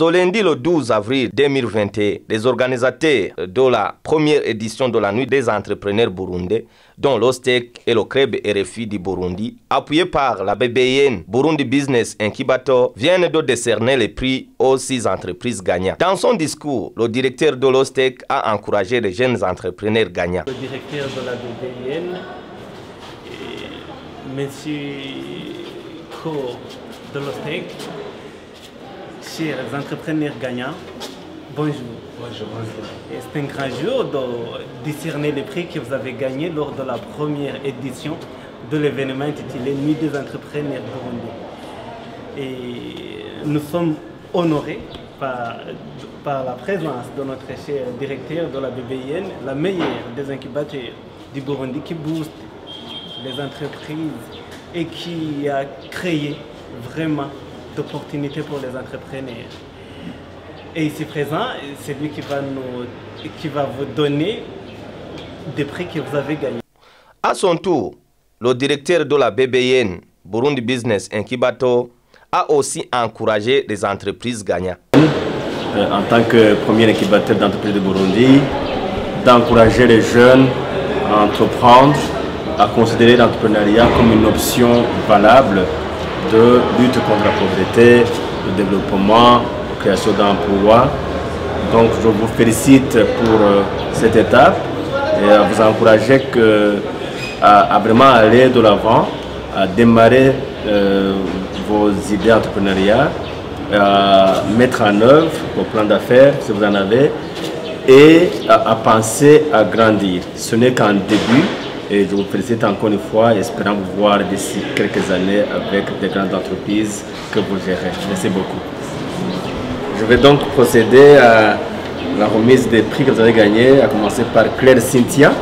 Ce lundi le 12 avril 2021, les organisateurs de la première édition de la Nuit des entrepreneurs burundais, dont l'OSTEC et le CREB RFI du Burundi, appuyés par la BBN Burundi Business Incubator, viennent de décerner les prix aux 6 entreprises gagnantes. Dans son discours, le directeur de l'OSTEC a encouragé les jeunes entrepreneurs gagnants. Le directeur de la BBN, M. Co de l'OSTEC, chers entrepreneurs gagnants, bonjour. Bonjour. C'est un grand jour de décerner les prix que vous avez gagnés lors de la première édition de l'événement intitulé Nuit des entrepreneurs burundais. Et nous sommes honorés par la présence de notre cher directeur de la BBN, la meilleure des incubateurs du Burundi qui booste les entreprises et qui a créé vraiment d'opportunités pour les entrepreneurs. Et ici présent, c'est lui qui va vous donner des prix que vous avez gagnés. À son tour, le directeur de la BBN, Burundi Business Incubator, a aussi encouragé les entreprises gagnantes. En tant que premier incubateur d'entreprises de Burundi, d'encourager les jeunes à entreprendre, à considérer l'entrepreneuriat comme une option valable de lutte contre la pauvreté, de développement, de création d'emplois. Donc je vous félicite pour cette étape et à vous encourager à vraiment aller de l'avant, à démarrer vos idées entrepreneuriales, à mettre en œuvre vos plans d'affaires si vous en avez et à penser à grandir. Ce n'est qu'un début. Et je vous félicite encore une fois, espérant vous voir d'ici quelques années avec des grandes entreprises que vous gérez. Merci beaucoup. Je vais donc procéder à la remise des prix que vous avez gagnés, à commencer par Claire Cynthia.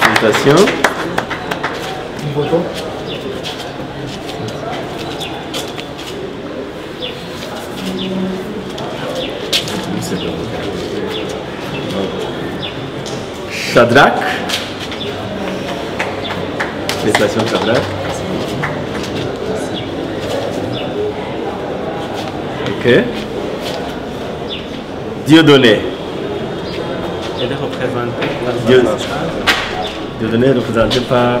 Félicitations. Shadrach. Félicitations Shadrach. Ok. Dieudonné. Elle est représentée par Dieudonné représenté par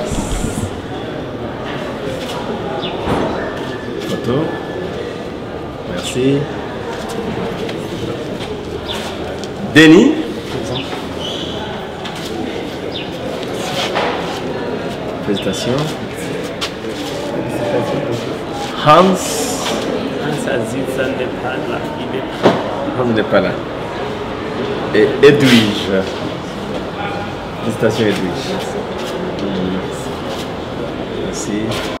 photo. Merci. Denis. Félicitations. Hans Aziz n'est pas là. Hans n'est pas là. Et Edwige. Félicitations Edwige. Merci.